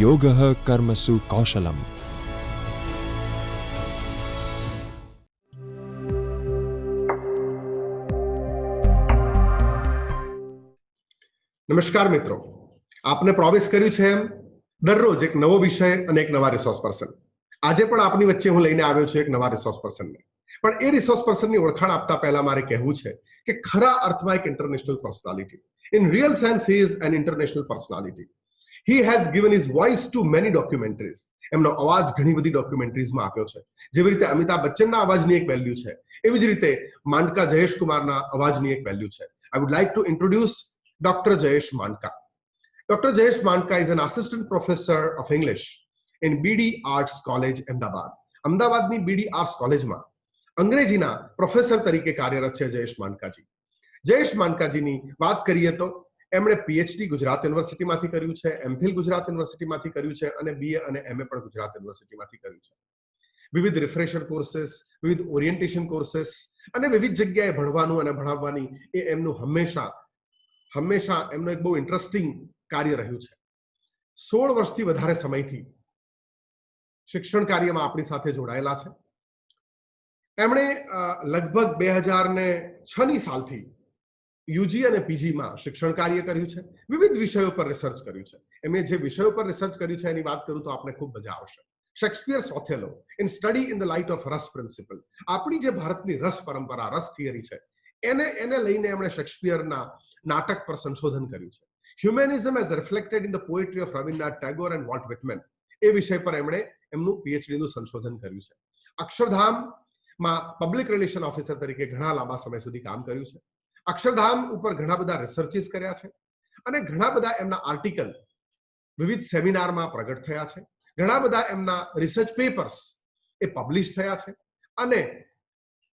યોગઃ કર્મસુ કૌશલમ. નમસ્કાર મિત્રો, આપને પ્રોમિસ કર્યું છે એમ દરરોજ એક નવો વિષય અને એક નવા રિસોર્સ પર્સન. આજે પણ આપની વચ્ચે હું લઈને આવ્યો છું એક નવા રિસોર્સ પર્સનને. પણ એ રિસોર્સ પર્સનની ઓળખાણ આપતા પહેલા મારે કહેવું છે કે ખરા અર્થમાં એક international personality. In real sense he is an international personality. He has given his voice too many documentaries. એમનો અવાજ ઘણી બધી ડોક્યુમેન્ટરીઝમાં આપ્યો છે. જેવી રીતે અમિતાભ બચ્ચનના અવાજની એક વેલ્યુ છે, એવી જ રીતે માંડકા જયેશ કુમારના અવાજની એક વેલ્યુ છે. I would like to introduce Dr. Jayesh Mandka. Dr. Jayesh Mandka is an assistant professor of English in BD Arts College, Ahmedabad. અમદાવાદની BD Arts કોલેજમાં અંગ્રેજીના પ્રોફેસર તરીકે કાર્યરત છે જયેશ માંડકાજી. જયેશ માંડકાજીની વાત કરીએ તો એમણે પીએચડી ગુજરાત યુનિવર્સિટીમાંથી કર્યું છે, એમફિલ ગુજરાત યુનિવર્સિટીમાંથી કર્યું છે અને બીએ અને એમએ પણ ગુજરાત યુનિવર્સિટીમાંથી કર્યું છે. વિવિધ રિફ્રેશર કોર્सेस, વિવિધ ઓરિએન્ટેશન કોર્सेस અને વિવિધ જગ્યાએ ભણવાનું અને ભણાવવાની એ એમનું હંમેશા એમનું એક બહુ ઇન્ટરેસ્ટિંગ કાર્ય રહ્યું છે. 16 વર્ષથી વધારે સમયથી શિક્ષણ કાર્યમાં આપણી સાથે જોડાયેલા છે. એમણે લગભગ 2006ની સાલથી યુજી અને પીજીમાં શિક્ષણ કાર્ય કર્યું છે. વિવિધ વિષયો પર રિસર્ચ કર્યું છે. એમણે જે વિષયો પર રિસર્ચ કર્યું છે એની વાત કરું તો આપને ખૂબ મજા આવશે. Shakespeare's Othello in study in the light of rasa principle. આપણી જે ભારતની રસ પરંપરા, રસ થિયરી છે, એને લઈને એમણે શેક્સપિયરના નાટક પર સંશોધન કર્યું છે. Humanism as reflected in the poetry of Rabindranath Tagore and Walt Whitman, એ વિષય પર એમણે એમનું પીએચડીનું સંશોધન કર્યું છે. અક્ષરધામમાં પબ્લિક રિલેશન ઓફિસર તરીકે ઘણા લાંબા સમય સુધી કામ કર્યું છે. અક્ષરધામ ઉપર ઘણા બધા રિસર્ચિસ કર્યા છે અને ઘણા બધા એમના આર્ટિકલ વિવિધ સેમિનારમાં પ્રગટ થયા છે. ઘણા બધા એમના રિસર્ચ પેપર્સ એ પબ્લિશ થયા છે અને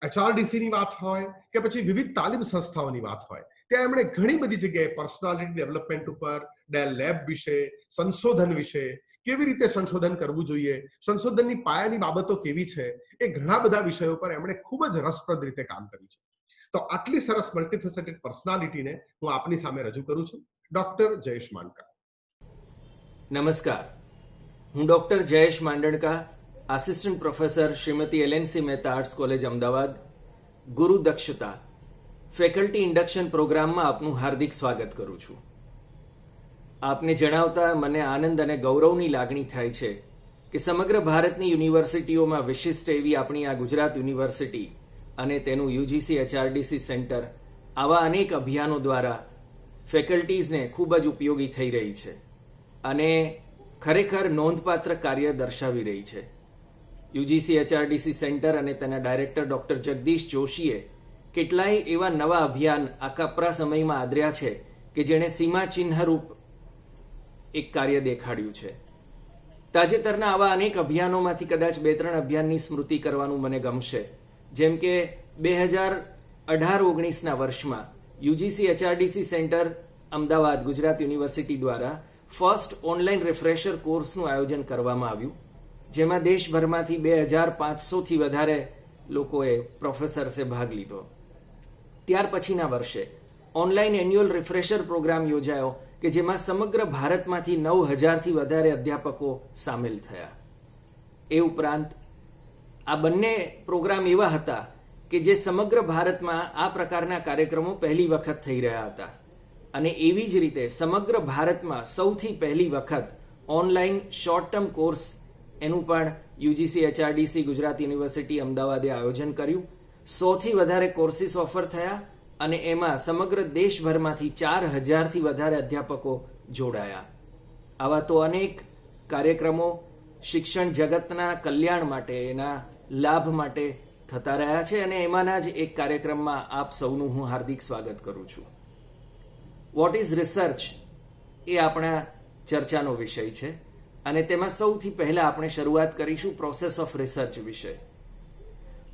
એચઆરડીસીની વાત હોય કે પછી વિવિધ તાલીમ સંસ્થાઓની વાત હોય, ત્યાં એમણે ઘણી બધી જગ્યાએ પર્સનાલિટી ડેવલપમેન્ટ ઉપર, ડેલ લેબ વિશે, સંશોધન વિશે, કેવી રીતે સંશોધન કરવું જોઈએ, સંશોધનની પાયાની બાબતો કેવી છે, એ ઘણા બધા વિષયો પર એમણે ખૂબ જ રસપ્રદ રીતે કામ કર્યું છે. તો આટલી સરસ મલ્ટીફેસેટેડ પર્સનાલિટીને હું આપની સામે રજૂ કરું છું, ડોક્ટર જયેશ માંડકા. નમસ્કાર, હું doctor Jayesh Mandka, assistant professor Shrimati LNC Mehta arts college Ahmedabad, Guru Dakshta faculty induction પ્રોગ્રામમાં આપનું હાર્દિક સ્વાગત કરું છું. આપને જણાવતા મને આનંદ અને ગૌરવની લાગણી થાય છે કે સમગ્ર ભારતની યુનિવર્સિટીઓમાં વિશિષ્ટ એવી આપણી આ ગુજરાત યુનિવર્સિટી અને તેનું યુજીસી એચઆરડીસી સેન્ટર આવા અનેક અભિયાનો દ્વારા ફેકલ્ટીઝને ખૂબ જ ઉપયોગી થઈ રહી છે અને ખરેખર નોંધપાત્ર કાર્ય દર્શાવી રહી છે. યુજીસી એચઆરડીસી સેન્ટર અને તેના ડાયરેક્ટર ડોક્ટર જગદીશ જોશીએ કેટલાય એવા નવા અભિયાન આ કપરા સમયમાં આદર્યા છે કે જેણે સીમાચિહ્નરૂપ એક કાર્ય દેખાડ્યું છે. તાજેતરના આવા અનેક અભિયાનોમાંથી કદાચ 2-3 અભિયાનની સ્મૃતિ કરવાનું મને ગમશે. જેમ કે 2018-19ના વર્ષમાં UGC HRDC centre Ahmedabad Gujarat university દ્વારા ફર્સ્ટ ઓનલાઈન રિફ્રેશર કોર્સનું આયોજન કરવામાં આવ્યું, જેમાં દેશભરમાંથી 2500થી વધારે લોકોએ, પ્રોફેસર્સે ભાગ લીધો. ત્યાર પછીના વર્ષે ઓનલાઈન એન્યુઅલ રિફ્રેશર પ્રોગ્રામ યોજાયો કે જેમાં સમગ્ર ભારતમાંથી 9000થી વધારે અધ્યાપકો સામેલ થયા. એ ઉપરાંત આ બંને પ્રોગ્રામ એવા હતા કે જે સમગ્ર ભારતમાં આ પ્રકારના કાર્યક્રમો પહેલી વખત થઈ રહ્યા હતા અને એવી જ રીતે સમગ્ર ભારતમાં સૌથી પહેલી વખત ઓનલાઈન શોર્ટ ટર્મ કોર્સ એનું પણ યુજીસી એચઆરડીસી ગુજરાત યુનિવર્સિટી અમદાવાદે આયોજન કર્યું. 100થી વધારે કોર્સિસ ઓફર થયા અને એમાં સમગ્ર દેશભરમાંથી 4000થી વધારે અધ્યાપકો જોડાયા. આવા તો અનેક કાર્યક્રમો શિક્ષણ જગતના કલ્યાણ માટે, એના લાભ માટે થતા રહ્યા છે અને એમાંના જ એક કાર્યક્રમમાં આપ સૌનું હું હાર્દિક સ્વાગત કરું છું. વોટ ઇઝ રિસર્ચ એ આપણા ચર્ચાનો વિષય છે અને તેમાં સૌથી પહેલા આપણે શરૂઆત કરીશું પ્રોસેસ ઓફ રિસર્ચ વિશે.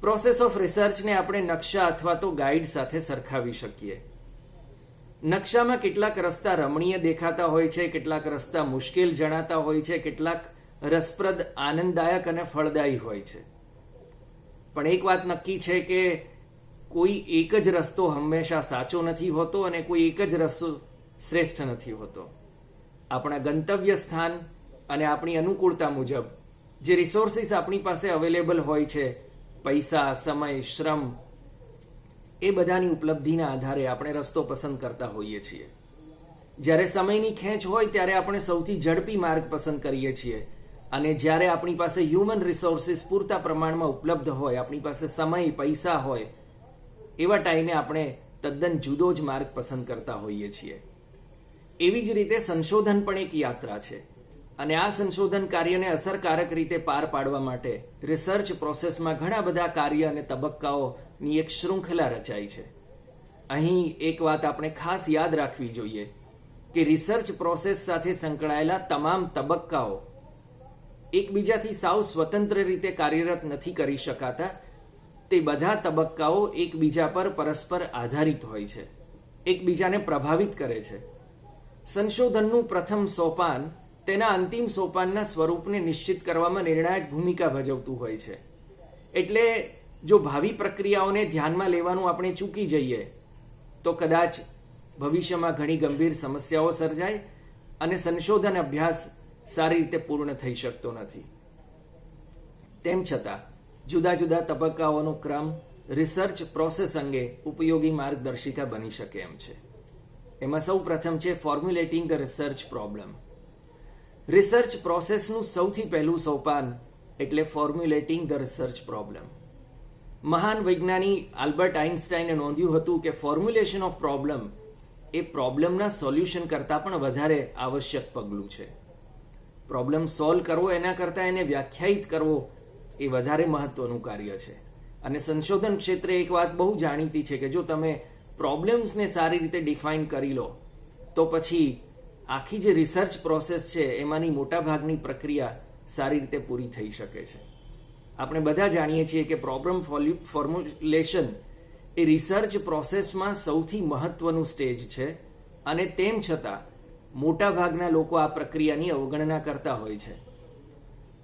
પ્રોસેસ ઓફ રિસર્ચને આપણે નકશા અથવા તો ગાઈડ સાથે સરખાવી શકીએ. નકશામાં કેટલાક રસ્તા રમણીય દેખાતા હોય છે, કેટલાક રસ્તા મુશ્કેલ જણાતા હોય છે, કેટલાક રસપ્રદ, આનંદદાયક અને ફળદાયી હોય છે. પણ એક વાત નક્કી છે કે કોઈ એક જ રસ્તો હંમેશા સાચો નથી હોતો અને કોઈ એક જ રસ્તો શ્રેષ્ઠ નથી હોતો. આપણા ગંતવ્ય સ્થાન અને આપણી અનુકૂળતા મુજબ જે રિસોર્સિસ આપણી પાસે અવેલેબલ હોય છે, પૈસા, સમય, શ્રમ, એ બધાની ઉપલબ્ધિના આધારે આપણે રસ્તો પસંદ કરતા હોઈએ છીએ. જ્યારે સમયની ખેંચ હોય ત્યારે આપણે સૌથી ઝડપી માર્ગ પસંદ કરીએ છીએ, અને જ્યારે આપણી પાસે હ્યુમન રિસોર્સિસ પૂરતા પ્રમાણમાં ઉપલબ્ધ હોય, આપણી પાસે સમય, પૈસા હોય, એવા ટાઈમે આપણે તદ્દન જુદો જ માર્ગ પસંદ કરતા હોઈએ છીએ. એવી જ રીતે સંશોધન પણ એક યાત્રા છે, અને આ સંશોધન કાર્યને અસરકારક રીતે પાર પાડવા માટે રિસર્ચ પ્રોસેસમાં ઘણા બધા કાર્ય અને તબક્કાઓની એક શૃંખલા રચાઈ છે. અહીં એક વાત આપણે ખાસ યાદ રાખવી જોઈએ કે રિસર્ચ પ્રોસેસ સાથે સંકળાયેલા તમામ તબક્કાઓ એકબીજાથી સાવ સ્વતંત્ર રીતે કાર્યરત નથી કરી શકાતા. તે બધા તબક્કાઓ એકબીજા પર પરસ્પર આધારિત હોય છે, એકબીજાને પ્રભાવિત કરે છે. સંશોધનનું પ્રથમ સોપાન તેના અંતિમ સોપાનના સ્વરૂપને નિશ્ચિત કરવામાં નિર્ણાયક ભૂમિકા ભજવતું હોય છે. એટલે જો ભાવિ પ્રક્રિયાઓને ધ્યાનમાં લેવાનું આપણે ચૂકી જઈએ તો કદાચ ભવિષ્યમાં ઘણી ગંભીર સમસ્યાઓ સર્જાય અને સંશોધન અભ્યાસ સારી રીતે પૂર્ણ થઈ શકતો નથી. તેમ છતાં જુદા જુદા તબક્કાઓનો ક્રમ રિસર્ચ પ્રોસેસ અંગે ઉપયોગી માર્ગદર્શિકા બની શકે એમ છે. એમાં સૌ પ્રથમ છે ફોર્મ્યુલેટિંગ ધ રિસર્ચ પ્રોબ્લેમ. રિસર્ચ પ્રોસેસનું સૌથી પહેલું સોપાન એટલે ફોર્મ્યુલેટિંગ ધ રિસર્ચ પ્રોબ્લેમ. મહાન વૈજ્ઞાનિક આલ્બર્ટ આઇન્સ્ટાઈને નોંધ્યું હતું કે ફોર્મ્યુલેશન ઓફ પ્રોબ્લેમ એ પ્રોબ્લેમના સોલ્યુશન કરતાં પણ વધારે આવશ્યક પગલું છે. પ્રોબ્લેમ સોલ્વ કરવો એના કરતાં એને વ્યાખ્યાયિત કરવો એ વધારે મહત્વનું કાર્ય છે. અને સંશોધન ક્ષેત્રે એક વાત બહુ જાણીતી છે કે જો તમે પ્રોબ્લેમ્સને સારી રીતે ડિફાઇન કરી લો તો પછી આખી જે રિસર્ચ પ્રોસેસ છે એમાંની મોટા ભાગની પ્રક્રિયા સારી રીતે પૂરી થઈ શકે છે. આપણે બધા જાણીએ છીએ કે પ્રોબ્લેમ ફોર્મ્યુલેશન એ રિસર્ચ પ્રોસેસમાં સૌથી મહત્વનું સ્ટેજ છે, અને તેમ છતાં મોટા ભાગના લોકો આ પ્રક્રિયાની અવગણના કરતા હોય છે.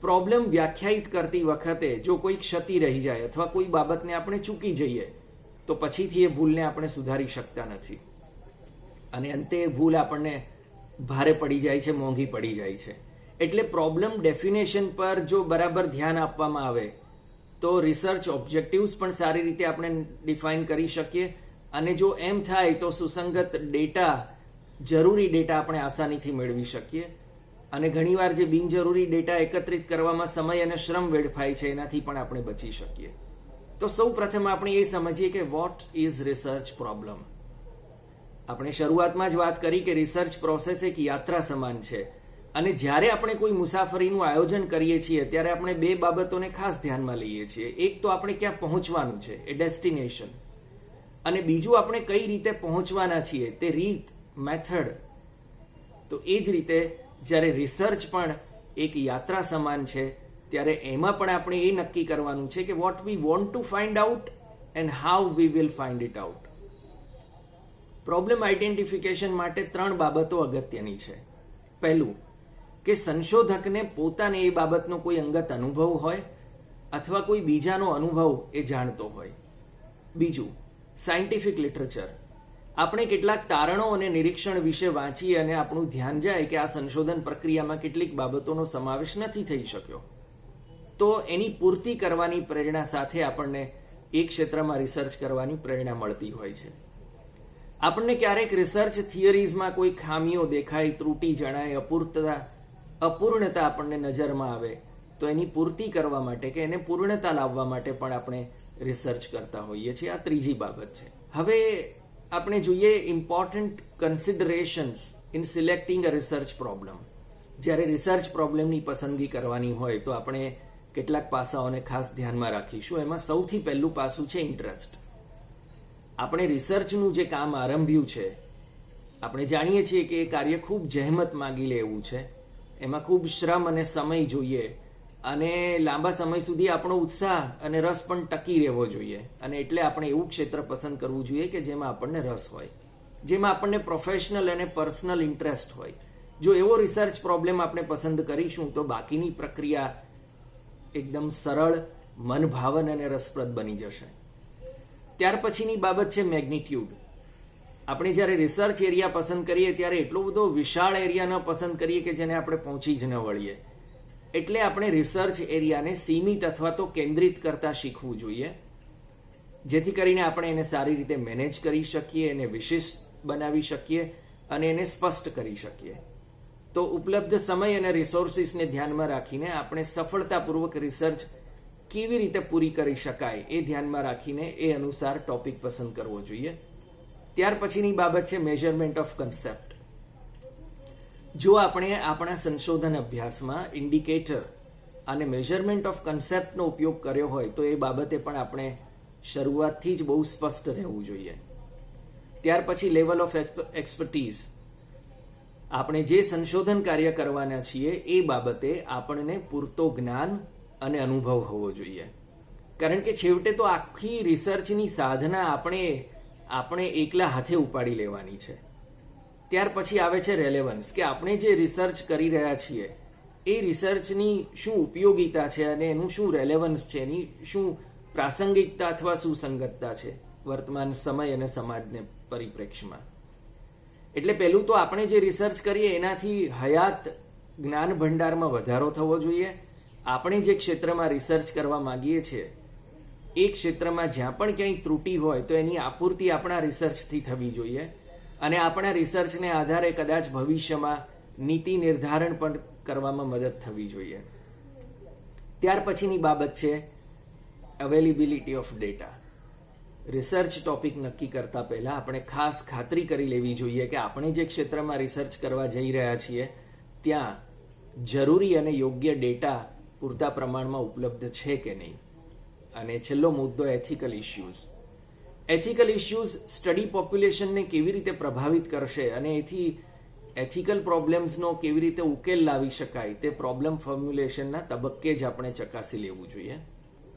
પ્રોબ્લેમ વ્યાખ્યાયિત કરતી વખતે જો કોઈ ક્ષતિ રહી જાય અથવા કોઈ બાબતને આપણે ચૂકી જઈએ તો પછીથી એ ભૂલને આપણે સુધારી શકતા નથી, અને અંતે એ ભૂલ આપણને ભારે પડી જાય છે, મોંઘી પડી જાય છે. એટલે પ્રોબ્લેમ ડેફિનેશન પર જો બરાબર ધ્યાન આપવામાં આવે તો રિસર્ચ ઓબ્જેક્ટિવ્સ પણ સારી રીતે આપણે ડિફાઇન કરી શકીએ, અને જો એમ થાય તો સુસંગત ડેટા, જરૂરી ડેટા આપણે આસાનીથી મેળવી શકીએ. અને ઘણીવાર જે બિનજરૂરી ડેટા એકત્રિત કરવામાં સમય અને શ્રમ વેડફાય છે એનાથી પણ આપણે બચી શકીએ. તો સૌ પ્રથમ આપણે એ સમજીએ કે વોટ ઇઝ રિસર્ચ પ્રોબ્લેમ. આપણે શરૂઆતમાં જ વાત કરી કે રિસર્ચ પ્રોસેસ એક યાત્રા સમાન છે, અને જ્યારે આપણે કોઈ મુસાફરીનું આયોજન કરીએ છીએ ત્યારે આપણે બે બાબતોને ખાસ ધ્યાનમાં લઈએ છીએ. એક તો આપણે ક્યાં પહોંચવાનું છે, એ ડેસ્ટિનેશન, અને બીજું આપણે કઈ રીતે પહોંચવાના છીએ, તે રીત, મેથડ. તો એ જ રીતે જ્યારે રિસર્ચ પણ એક યાત્રા સમાન છે ત્યારે એમાં પણ આપણે એ નક્કી કરવાનું છે કે what we want to find out and how we will find it out. Problem identification માટે 3 બાબતો અગત્યની છે. પહેલું કે સંશોધકને પોતાને એ બાબતનો કોઈ અંગત અનુભવ હોય અથવા કોઈ બીજાનો અનુભવ એ જાણતો હોય. બીજું, સાયન્ટિફિક લિટરેચર. આપણે કેટલાક તારણો અને નિરીક્ષણ વિશે વાંચીએ અને આપણું ધ્યાન જાય કે આ સંશોધન પ્રક્રિયામાં કેટલીક બાબતોનો સમાવેશ નથી થઈ શક્યો, તો એની પૂર્તિ કરવાની પ્રેરણા સાથે આપણને એક ક્ષેત્રમાં રિસર્ચ કરવાની પ્રેરણા મળતી હોય છે. આપણને ક્યારેક રિસર્ચ થિયરીઝમાં કોઈ ખામીઓ દેખાય, ત્રુટી જણાય, અપૂર્ણતા આપણને નજરમાં આવે તો એની પૂર્તિ કરવા માટે કે એને પૂર્ણતા લાવવા માટે પણ આપણે રિસર્ચ કરતા હોઈએ છીએ. આ ત્રીજી બાબત છે. હવે આપણે જોઈએ important considerations in selecting a research problem. જ્યારે રિસર્ચ પ્રોબ્લેમની પસંદગી કરવાની હોય તો આપણે કેટલાક પાસાઓને ખાસ ધ્યાનમાં રાખીશું. એમાં સૌથી પહેલું પાસું છે ઇન્ટરેસ્ટ. આપણે રિસર્ચનું જે કામ આરંભ્યું છે, આપણે જાણીએ છીએ કે એ કાર્ય ખૂબ જહેમત માંગી લે એવું છે. એમાં ખૂબ શ્રમ અને સમય જોઈએ, અને લાંબા સમય સુધી આપણો ઉત્સાહ અને રસ પણ ટકી રહેવો જોઈએ. અને એટલે આપણે એવું ક્ષેત્ર પસંદ કરવું જોઈએ કે જેમાં આપણને રસ હોય, જેમાં આપણને પ્રોફેશનલ અને પર્સનલ ઇન્ટરેસ્ટ હોય. જો એવો રિસર્ચ પ્રોબ્લેમ આપણે પસંદ કરીશું તો બાકીની પ્રક્રિયા એકદમ સરળ, મનભાવન અને રસપ્રદ બની જશે. ત્યાર પછીની બાબત છે મેગ્નિટ્યુડ. આપણે જ્યારે રિસર્ચ એરિયા પસંદ કરીએ ત્યારે એટલો બધો વિશાળ એરિયા ન પસંદ કરીએ કે જેને આપણે પહોંચી જ ન વળીએ. એટલે આપણે રિસર્ચ એરિયાને સીમિત અથવા તો કેન્દ્રિત કરતા શીખવું જોઈએ, જેથી કરીને આપણે એને સારી રીતે મેનેજ કરી શકીએ, એને વિશિષ્ટ બનાવી શકીએ અને એને સ્પષ્ટ કરી શકીએ. તો ઉપલબ્ધ સમય અને રિસોર્સિસને ધ્યાનમાં રાખીને આપણે સફળતાપૂર્વક રિસર્ચ કેવી રીતે પૂરી કરી શકાય એ ધ્યાનમાં રાખીને એ અનુસાર ટોપિક પસંદ કરવો જોઈએ. ત્યાર પછીની બાબત છે મેઝરમેન્ટ ઓફ કન્સેપ્ટ. જો આપણે આપણા સંશોધન અભ્યાસમાં ઇન્ડિકેટર અને મેઝરમેન્ટ ઓફ કન્સેપ્ટનો ઉપયોગ કર્યો હોય તો એ બાબતે પણ આપણે શરૂઆતથી જ બહુ સ્પષ્ટ રહેવું જોઈએ. ત્યાર પછી લેવલ ઓફ એક્સપર્ટીઝ. આપણે જે સંશોધન કાર્ય કરવાના છીએ એ બાબતે આપણને પૂરતો જ્ઞાન અને અનુભવ હોવો જોઈએ, કારણ કે છેવટે તો આખી રિસર્ચની સાધના આપણે એકલા હાથે ઉપાડી લેવાની છે. ત્યાર પછી આવે છે રેલેવન્સ, કે આપણે જે રિસર્ચ કરી રહ્યા છીએ એ રિસર્ચની શું ઉપયોગિતા છે અને એનું શું રેલેવન્સ છે, એની શું પ્રાસંગિકતા અથવા સુસંગતતા છે વર્તમાન સમય અને સમાજને પરિપ્રેક્ષ્યમાં. એટલે પહેલું તો આપણે જે રિસર્ચ કરીએ એનાથી હયાત જ્ઞાન ભંડારમાં વધારો થવો જોઈએ. આપણે જે ક્ષેત્રમાં રિસર્ચ કરવા માંગીએ છીએ એ ક્ષેત્રમાં જ્યાં પણ ક્યાંય ત્રુટિ હોય તો એની આપૂર્તિ આપણા રિસર્ચથી થવી જોઈએ અને આપણા રિસર્ચને આધારે કદાચ ભવિષ્યમાં નીતિ નિર્ધારણ પણ કરવામાં મદદ થવી જોઈએ. ત્યાર પછીની બાબત છે availability of data. Research topic નક્કી કરતા પહેલા આપણે ખાસ ખાતરી કરી લેવી જોઈએ કે આપણે જે ક્ષેત્રમાં રિસર્ચ કરવા જઈ રહ્યા છીએ ત્યાં જરૂરી અને યોગ્ય ડેટા પૂરતા પ્રમાણમાં ઉપલબ્ધ છે કે નહીં. અને છેલ્લો મુદ્દો ethical issues. Ethical issues study પોપ્યુલેશનને કેવી રીતે પ્રભાવિત કરશે અને એથી એથિકલ પ્રોબ્લેમ્સનો કેવી રીતે ઉકેલ લાવી શકાય તે પ્રોબ્લેમ ફોર્મ્યુલેશનના તબક્કે જ આપણે ચકાસી લેવું જોઈએ.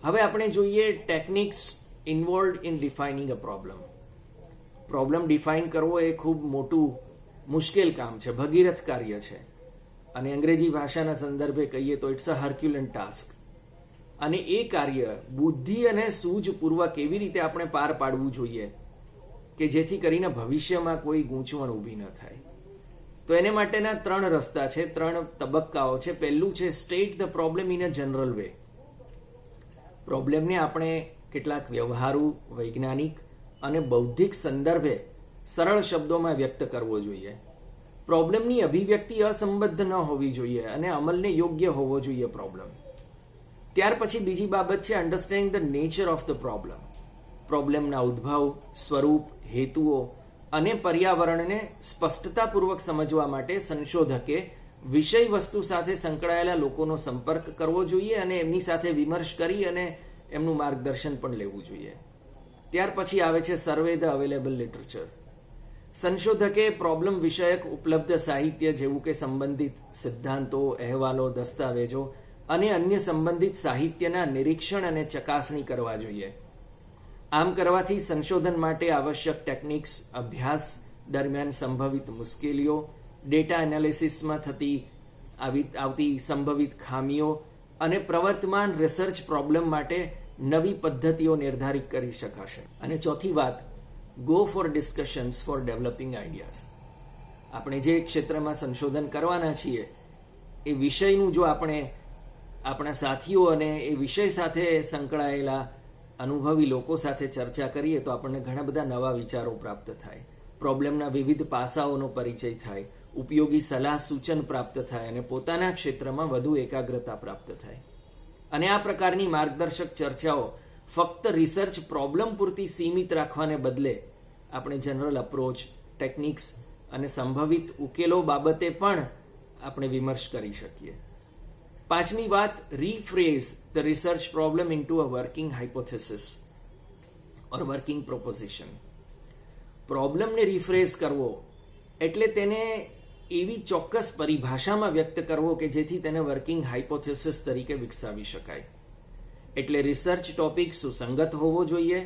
હવે આપણે જોઈએ techniques involved in defining a problem. Problem define કરવો એ ખૂબ મોટું મુશ્કેલ કામ છે, ભગીરથ કાર્ય છે અને અંગ્રેજી ભાષાના સંદર્ભે કહીએ તો ઇટ્સ અ હર્ક્યુલન ટાસ્ક. અને એ કાર્ય બુદ્ધિ અને સૂઝપૂર્વક કેવી રીતે આપણે પાર પાડવું જોઈએ કે જેથી કરીને ભવિષ્યમાં કોઈ ગૂંચવણ ઊભી ન થાય. તો એને માટેના 3 રસ્તા છે, 3 તબક્કાઓ છે. પહેલું છે state the problem in a general way. પ્રોબ્લેમને આપણે કેટલાક વ્યવહારુ, વૈજ્ઞાનિક અને બૌદ્ધિક સંદર્ભે સરળ શબ્દોમાં વ્યક્ત કરવો જોઈએ. પ્રોબ્લેમની અભિવ્યક્તિ અસંબદ્ધ ન હોવી જોઈએ અને અમલને યોગ્ય હોવો જોઈએ પ્રોબ્લેમ. ત્યાર પછી બીજી બાબત છે understanding the nature of the problem. પ્રોબ્લેમના ઉદ્ભવ, સ્વરૂપ, હેતુઓ અને પર્યાવરણને સ્પષ્ટતાપૂર્વક સમજવા માટે સંશોધકે વિષય વસ્તુ સાથે સંકળાયેલા લોકોનો સંપર્ક કરવો જોઈએ અને એમની સાથે વિમર્શ કરી અને એમનું માર્ગદર્શન પણ લેવું જોઈએ. ત્યાર પછી આવે છે સર્વે ધ અવેલેબલ લિટરેચર. સંશોધકે પ્રોબ્લેમ વિષયક ઉપલબ્ધ સાહિત્ય જેવું કે સંબંધિત સિદ્ધાંતો, અહેવાલો, દસ્તાવેજો અને અન્ય સંબંધિત સાહિત્યના નિરીક્ષણ અને ચકાસણી કરવા જોઈએ. આમ કરવાથી સંશોધન માટે આવશ્યક ટેકનિક્સ, અભ્યાસ દરમિયાન સંભવિત મુશ્કેલીઓ, ડેટા એનાલિસિસમાં થતી આવતી સંભવિત ખામીઓ અને પ્રવર્તમાન રિસર્ચ પ્રોબ્લેમ માટે નવી પદ્ધતિઓ નિર્ધારિત કરી શકાશે. અને ચોથી વાત, go for discussions for developing ideas. આપણે જે ક્ષેત્રમાં સંશોધન કરવાના છીએ એ વિષયનું જો આપણે આપણા સાથીઓ અને એ વિષય સાથે સંકળાયેલા અનુભવી લોકો સાથે ચર્ચા કરીએ તો આપણને ઘણા બધા નવા વિચારો પ્રાપ્ત થાય, પ્રોબ્લેમના વિવિધ પાસાઓનો પરિચય થાય, ઉપયોગી સલાહ સૂચન પ્રાપ્ત થાય અને પોતાના ક્ષેત્રમાં વધુ એકાગ્રતા પ્રાપ્ત થાય. અને આ પ્રકારની માર્ગદર્શક ચર્ચાઓ ફક્ત રિસર્ચ પ્રોબ્લેમ પૂરતી સીમિત રાખવાને બદલે આપણે જનરલ અપ્રોચ, ટેકનિક્સ અને સંભવિત ઉકેલો બાબતે પણ આપણે વિમર્શ કરી શકીએ. પાંચમી વાત, rephrase the research problem into a working hypothesis or working proposition. પ્રોબ્લેમને રીફ્રેઝ કરવો એટલે તેને એવી ચોક્કસ પરિભાષામાં વ્યક્ત કરવો કે જેથી તેને વર્કિંગ હાઇપોથેસિસ તરીકે વિકસાવી શકાય. એટલે રિસર્ચ ટોપિક સુસંગત હોવો જોઈએ,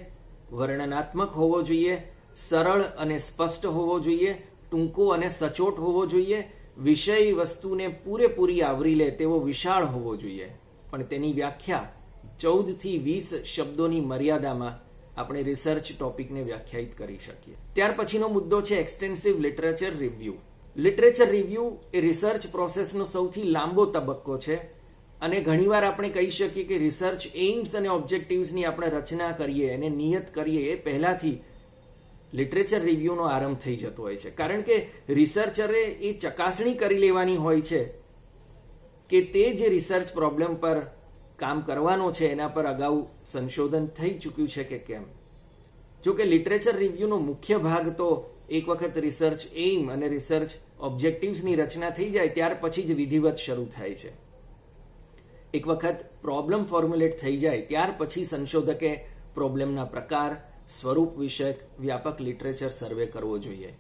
વર્ણનાત્મક હોવો જોઈએ, સરળ અને સ્પષ્ટ હોવો જોઈએ, ટૂંકો અને સચોટ હોવો જોઈએ, વિષય વસ્તુને પૂરેપૂરી આવરી લે તેવો વિશાળ હોવો જોઈએ, પણ તેની વ્યાખ્યા 14 થી 20 શબ્દોની મર્યાદામાં આપણે રિસર્ચ ટોપિકને વ્યાખ્યાયિત કરી શકીએ. ત્યાર પછીનો મુદ્દો છે extensive literature review. Literature review એ રિસર્ચ પ્રોસેસનો સૌથી લાંબો તબક્કો છે અને ઘણીવાર આપણે કહી શકીએ કે રિસર્ચ એઇમ્સ અને ઓબ્જેક્ટિવ્સની આપણે રચના કરીએ અને નિયત કરીએ એ પહેલાથી લિટરેચર રિવ્યુનો આરંભ થઈ જતો હોય છે. કારણ કે રિસર્ચરે એ ચકાસણી કરી લેવાની હોય છે કે તે જે રિસર્ચ પ્રોબ્લેમ પર કામ કરવાનો છે એના પર અગાઉ સંશોધન થઈ ચૂક્યું છે કે કેમ. જો કે લિટરેચર રિવ્યુનો મુખ્ય ભાગ તો એક વખત રિસર્ચ એઇમ અને રિસર્ચ ઓબ્જેક્ટિવ્સની રચના થઈ જાય ત્યાર પછી જ વિધિવત શરૂ થાય છે. એક વખત પ્રોબ્લેમ ફોર્મ્યુલેટ થઈ જાય ત્યાર પછી સંશોધકે પ્રોબ્લેમના પ્રકાર, સ્વરૂપ વિષયક વ્યાપક લિટરેચર સર્વે કરવો જોઈએ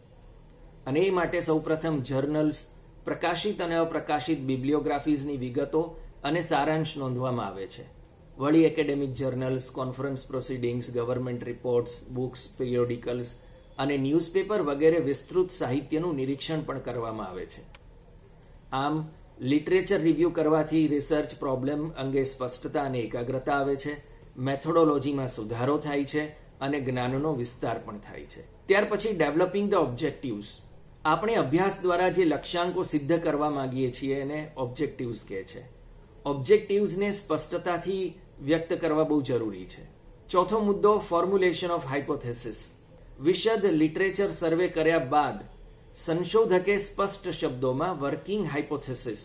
અને એ માટે સૌપ્રથમ જર્નલ્સ, પ્રકાશિત અને અપ્રકાશિત બિબ્લિયોગ્રાફીઝની વિગતો અને સારાંશ નોંધવામાં આવે છે. વળી academic journals, conference proceedings, government reports, books, periodicals અને ન્યૂઝપેપર વગેરે વિસ્તૃત સાહિત્યનું નિરીક્ષણ પણ કરવામાં આવે છે. આમ લિટરેચર રિવ્યુ કરવાથી રિસર્ચ પ્રોબ્લેમ અંગે સ્પષ્ટતા અને એકાગ્રતા આવે છે, મેથોડોલોજીમાં સુધારો થાય છે અને જ્ઞાનનો વિસ્તાર પણ થાય છે. ત્યાર પછી ડેવલપિંગ ધ ઓબ્જેક્ટિવ્સ. આપણે અભ્યાસ દ્વારા જે લક્ષ્યાંકો સિદ્ધ કરવા માંગીએ છીએ એને ઓબ્જેક્ટિવ્સ કહે છે. ઓબ્જેક્ટિવ્સને સ્પષ્ટતાથી વ્યક્ત કરવા બહુ જરૂરી છે. ચોથો મુદ્દો ફોર્મ્યુલેશન ઓફ હાઇપોથેસિસ. વિશદ લિટરેચર સર્વે કર્યા બાદ સંશોધકે સ્પષ્ટ શબ્દોમાં વર્કિંગ હાઇપોથેસિસ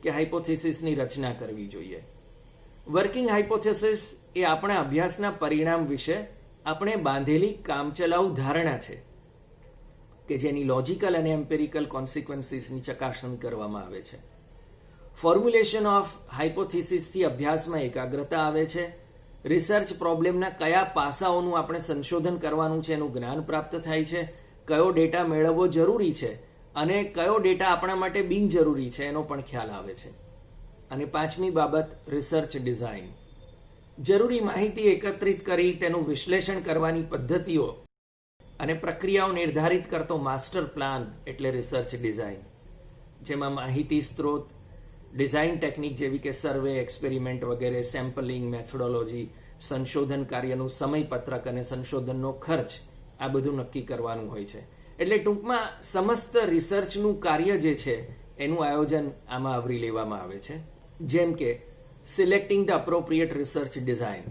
કે હાઇપોથેસિસની રચના કરવી જોઈએ. વર્કિંગ હાઇપોથેસિસ એ આપણા અભ્યાસના પરિણામ વિશે આપણે બાંધેલી કામચલાઉ ધારણા છે કે જેની લોજિકલ અને એમ્પિરિકલ કોન્સિક્વન્સીસની ચકાસણી કરવામાં આવે છે. ફોર્મ્યુલેશન ઓફ હાઇપોથેસિસથી અભ્યાસમાં એકાગ્રતા આવે છે. રિસર્ચ પ્રોબ્લેમના કયા પાસાઓનું આપણે સંશોધન કરવાનું છે એનું જ્ઞાન પ્રાપ્ત થાય છે, કયો ડેટા મેળવવો જરૂરી છે અને કયો ડેટા આપણા માટે બિનજરૂરી છે એનો પણ ખ્યાલ આવે છે. અને પાંચમી બાબત રિસર્ચ ડિઝાઇન. જરૂરી માહિતી એકત્રિત કરી તેનું વિશ્લેષણ કરવાની પદ્ધતિઓ અને પ્રક્રિયાઓ નિર્ધારિત કરતો માસ્ટર પ્લાન એટલે રિસર્ચ ડિઝાઇન, જેમાં માહિતી સ્ત્રોત, ડિઝાઇન ટેકનિક જેવી કે સર્વે, એક્સપેરિમેન્ટ વગેરે, સેમ્પલિંગ, મેથોડોલોજી, સંશોધન કાર્યનું સમયપત્રક અને સંશોધનનો ખર્ચ આ બધું નક્કી કરવાનું હોય છે. એટલે ટૂંકમાં સમસ્ત રિસર્ચનું કાર્ય જે છે એનું આયોજન આમાં આવરી લેવામાં આવે છે. જેમ કે selecting the appropriate research design.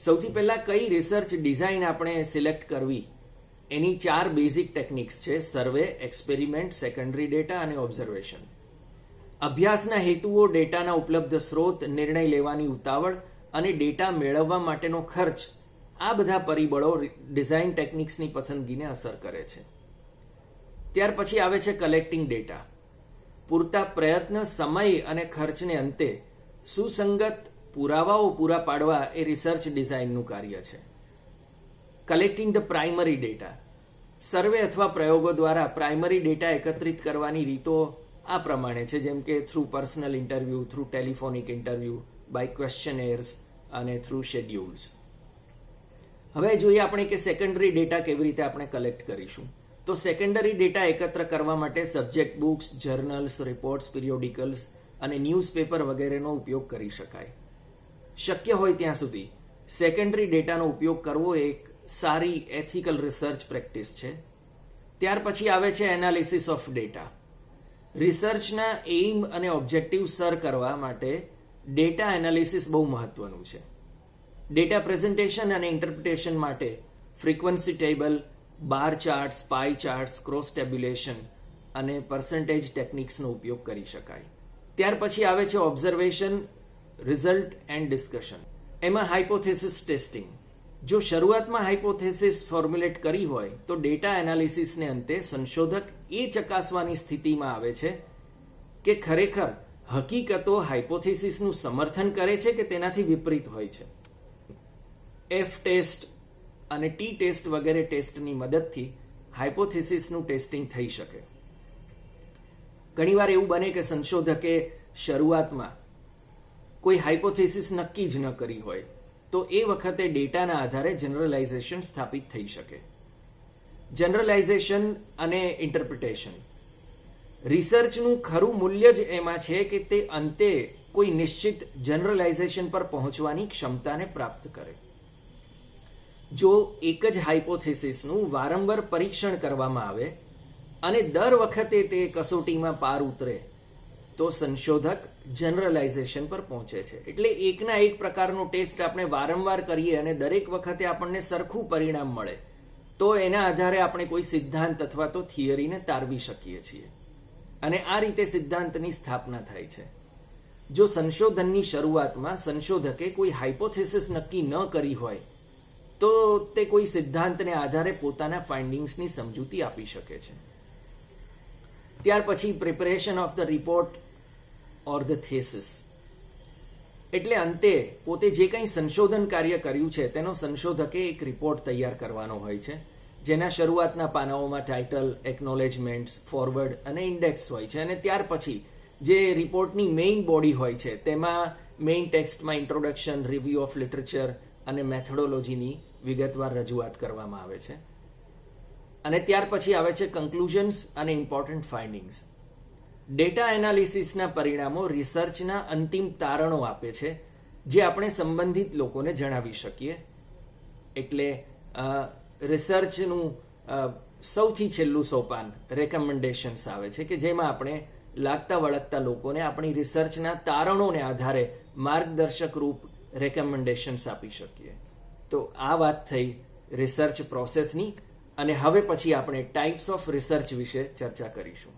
સૌથી પહેલા કઈ રિસર્ચ ડિઝાઇન આપણે સિલેક્ટ કરવી એની 4 બેઝિક ટેકનિક્સ છે: સર્વે, એક્સપેરિમેન્ટ, સેકન્ડરી ડેટા અને ઓબ્ઝર્વેશન. અભ્યાસના હેતુઓ, ડેટાના ઉપલબ્ધ સ્ત્રોત, નિર્ણય લેવાની ઉતાવળ અને ડેટા મેળવવા માટેનો ખર્ચ, આ બધા પરિબળો ડિઝાઇન ટેકનિક્સની પસંદગીને અસર કરે છે. ત્યાર પછી આવે છે કલેક્ટિંગ ડેટા. પૂરતા પ્રયત્ન, સમય અને ખર્ચને અંતે સુસંગત પુરાવાઓ પૂરા પાડવા એ રિસર્ચ ડિઝાઇનનું કાર્ય છે. Collecting the primary data. Survey અથવા પ્રયોગો દ્વારા પ્રાઇમરી ડેટા એકત્રિત કરવાની રીતો આ પ્રમાણે છે, જેમ કે through personal interview, through telephonic interview, by questionnaires અને થ્રુ શેડ્યુલ્સ. હવે જોઈએ આપણે કે સેકન્ડરી ડેટા કેવી રીતે આપણે કલેક્ટ કરીશું. તો સેકન્ડરી ડેટા એકત્ર કરવા માટે સબ્જેક્ટ બુક્સ, જર્નલ્સ, રિપોર્ટ્સ, પિરિયોડિકલ્સ અને ન્યૂઝપેપર વગેરેનો ઉપયોગ કરી શકાય. શક્ય હોય ત્યાં સુધી સેકન્ડરી ડેટાનો ઉપયોગ કરવો એક સારી એથિકલ રિસર્ચ પ્રેક્ટિસ છે. ત્યાર પછી આવે છે એનાલિસિસ ઓફ ડેટા. રિસર્ચના એઇમ અને ઓબ્જેક્ટિવ સર કરવા માટે ડેટા એનાલિસિસ બહુ મહત્વનું છે. ડેટા પ્રેઝન્ટેશન અને ઇન્ટરપ્રિટેશન માટે ફ્રીક્વન્સી ટેબલ, બાર ચાર્ટ્સ, પાઈ ચાર્ટ્સ, ક્રોસ ટેબ્યુલેશન અને પર્સન્ટેજ ટેકનિક્સનો ઉપયોગ કરી શકાય. ત્યાર પછી આવે છે ઓબ્ઝર્વેશન, રિઝલ્ટ એન્ડ ડિસ્કશન. એમાં હાઇપોથેસિસ ટેસ્ટિંગ. જો શરૂઆતમાં હાઇપોથેસિસ ફોર્મ્યુલેટ કરી હોય તો ડેટા એનાલિસિસને અંતે સંશોધક એ ચકાસવાની સ્થિતિમાં આવે છે કે ખરેખર હકીકતો હાઇપોથેસિસનું સમર્થન કરે છે કે તેનાથી વિપરીત હોય છે. એફ ટેસ્ટ અને ટી ટેસ્ટ વગેરે ટેસ્ટની મદદથી હાઇપોથેસિસનું ટેસ્ટિંગ થઈ શકે. ઘણીવાર એવું બને કે સંશોધકે શરૂઆતમાં કોઈ હાઇપોથેસિસ નક્કી જ ન કરી હોય તો એ વખતે ડેટાના આધારે જનરલાઇઝેશન સ્થાપિત થઈ શકે. જનરલાઇઝેશન અને ઇન્ટરપ્રિટેશન. રિસર્ચનું ખરું મૂલ્ય જ એમાં છે કે તે અંતે કોઈ નિશ્ચિત જનરલાઇઝેશન પર પહોંચવાની ક્ષમતાને પ્રાપ્ત કરે. જો એક જ હાઇપોથેસિસનું વારંવાર પરીક્ષણ કરવામાં આવે અને દર વખતે તે કસોટીમાં પાર ઉતરે તો સંશોધક જનરલાઇઝેશન પર પહોંચે છે. એટલે એકના એક પ્રકારનો ટેસ્ટ આપણે વારંવાર કરીએ અને દરેક વખતે આપણને સરખું પરિણામ મળે તો એના આધારે આપણે કોઈ સિદ્ધાંત અથવા તો થિયરીને તારવી શકીએ છીએ અને આ રીતે સિદ્ધાંતની સ્થાપના થાય છે. જો સંશોધનની શરૂઆતમાં સંશોધકે કોઈ હાઇપોથેસિસ નક્કી ન કરી હોય તો તે કોઈ સિદ્ધાંતને આધારે પોતાના ફાઇન્ડિંગ્સની સમજૂતી આપી શકે છે. ત્યાર પછી preparation of the report or the thesis, એટલે અંતે પોતે જે કંઈ સંશોધન કાર્ય કર્યું છે તેનો સંશોધકે એક રિપોર્ટ તૈયાર કરવાનો હોય છે, જેના શરૂઆતના પાનાઓમાં ટાઇટલ, એકનોલેજમેન્ટ્સ, ફોરવર્ડ અને ઇન્ડેક્સ હોય છે. અને ત્યાર પછી જે રિપોર્ટની મેઇન બોડી હોય છે તેમાં મેઇન ટેક્સ્ટમાં ઇન્ટ્રોડક્શન, રિવ્યુ ઓફ લિટરેચર અને મેથોડોલોજીની વિગતવાર રજૂઆત કરવામાં આવે છે. અને ત્યાર પછી આવે છે કન્ક્લુઝન્સ અને ઇમ્પોર્ટન્ટ ફાઇન્ડિંગ્સ. ડેટા એનાલિસિસના પરિણામો રિસર્ચના અંતિમ તારણો આપે છે જે આપણે સંબંધિત લોકોને જણાવી શકીએ. એટલે રિસર્ચનું સૌથી છેલ્લું સોપાન રેકમેન્ડેશન્સ આવે છે કે જેમાં આપણે લાગતા વળગતા લોકોને આપણી રિસર્ચના તારણોને આધારે માર્ગદર્શક રૂપ રેકમેન્ડેશન્સ આપી શકીએ. તો આ વાત થઈ રિસર્ચ પ્રોસેસની અને હવે પછી આપણે ટાઈપ્સ ઓફ રિસર્ચ વિશે ચર્ચા કરીશું.